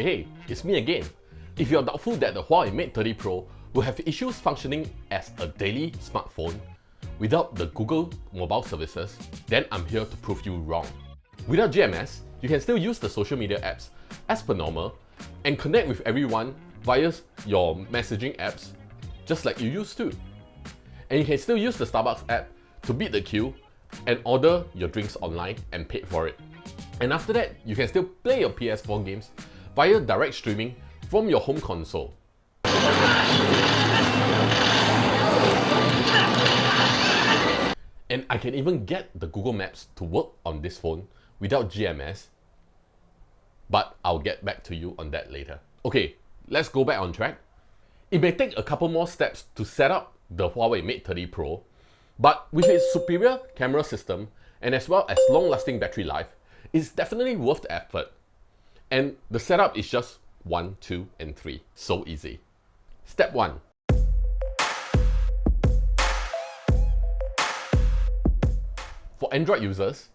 Hey, it's me again. If you're doubtful that the Huawei Mate 30 Pro will have issues functioning as a daily smartphone without the Google Mobile Services, then I'm here to prove you wrong. Without GMS, you can still use the social media apps as per normal and connect with everyone via your messaging apps just like you used to. And you can still use the Starbucks app to beat the queue and order your drinks online and pay for it. And after that, you can still play your PS4 games via direct streaming from your home console. And I can even get the Google Maps to work on this phone without GMS, but I'll get back to you on that later. Okay, let's go back on track. It may take a couple more steps to set up the Huawei Mate 30 Pro, but with its superior camera system and as well as long-lasting battery life, it's definitely worth the effort. And the setup is just 1, 2, and 3. So easy. Step 1. For Android users,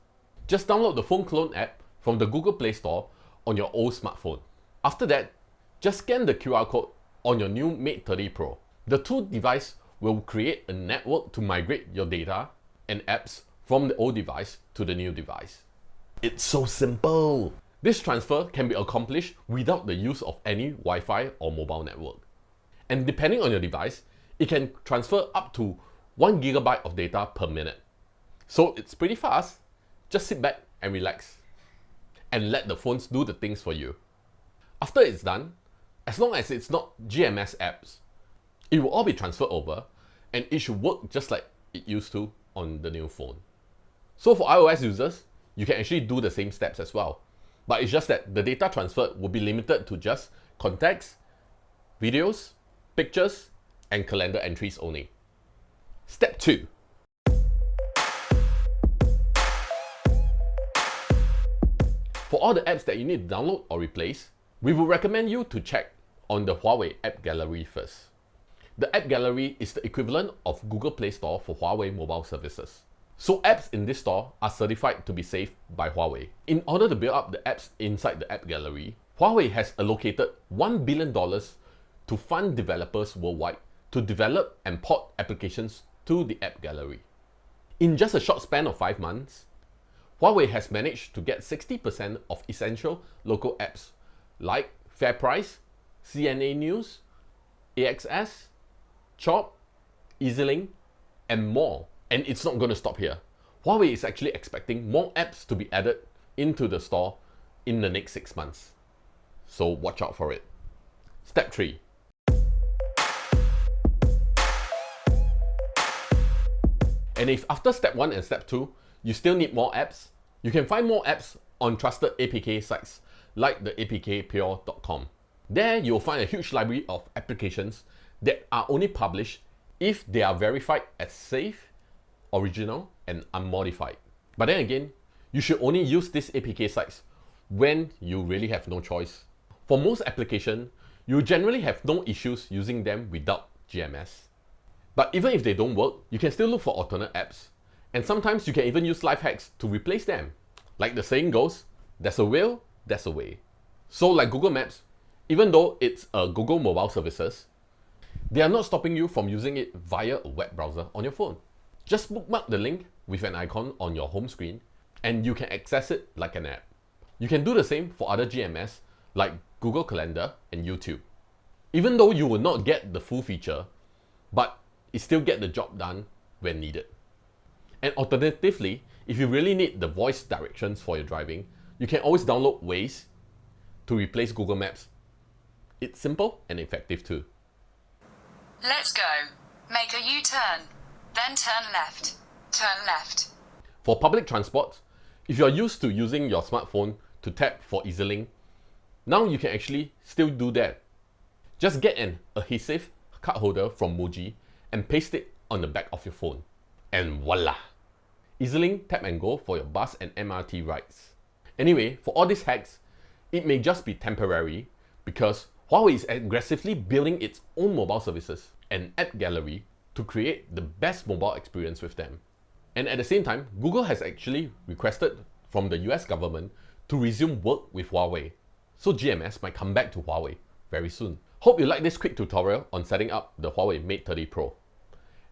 just download the Phone Clone app from the Google Play Store on your old smartphone. After that, just scan the QR code on your new Mate 30 Pro. The two devices will create a network to migrate your data and apps from the old device to the new device. It's so simple! This transfer can be accomplished without the use of any Wi-Fi or mobile network. And depending on your device, it can transfer up to 1 GB of data per minute. So it's pretty fast. Just sit back and relax and let the phones do the things for you. After it's done, as long as it's not GMS apps, it will all be transferred over and it should work just like it used to on the new phone. So for iOS users, you can actually do the same steps as well. But it's just that the data transfer will be limited to just contacts, videos, pictures, and calendar entries only. Step 2. For all the apps that you need to download or replace, we will recommend you to check on the Huawei App Gallery first. The App Gallery is the equivalent of Google Play Store for Huawei Mobile Services. So apps in this store are certified to be safe by Huawei. In order to build up the apps inside the App Gallery, Huawei has allocated $1 billion to fund developers worldwide to develop and port applications to the App Gallery. In just a short span of 5 months, Huawei has managed to get 60% of essential local apps like FairPrice, CNA News, AXS, Chop, EasyLink, and more. And it's not going to stop here. Huawei is actually expecting more apps to be added into the store in the next 6 months. So watch out for it. Step 3. And if after step 1 and step 2, you still need more apps, you can find more apps on trusted APK sites like the apkpure.com. There you'll find a huge library of applications that are only published if they are verified as safe, original, and unmodified. But then again, you should only use these APK sites when you really have no choice. For most applications, you generally have no issues using them without GMS. But even if they don't work, you can still look for alternate apps. And sometimes you can even use life hacks to replace them. Like the saying goes, there's a will, there's a way. So like Google Maps, even though it's a Google Mobile Services, they are not stopping you from using it via a web browser on your phone. Just bookmark the link with an icon on your home screen and you can access it like an app. You can do the same for other GMS like Google Calendar and YouTube. Even though you will not get the full feature, but it still get the job done when needed. And alternatively, if you really need the voice directions for your driving, you can always download Waze to replace Google Maps. It's simple and effective too. Let's go. Make a U-turn. Then turn left. Turn left. For public transport, if you're used to using your smartphone to tap for EasyLink, now you can actually still do that. Just get an adhesive card holder from Muji and paste it on the back of your phone. And voila! EasyLink Tap and Go for your bus and MRT rides. Anyway, for all these hacks, it may just be temporary because Huawei is aggressively building its own mobile services and app gallery to create the best mobile experience with them. And at the same time, Google has actually requested from the US government to resume work with Huawei. so GMS might come back to Huawei very soon. Hope you like this quick tutorial on setting up the Huawei Mate 30 Pro.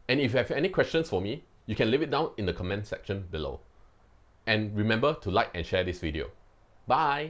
And if you have any questions for me, you can leave it down in the comment section below. And remember to like and share this video. Bye!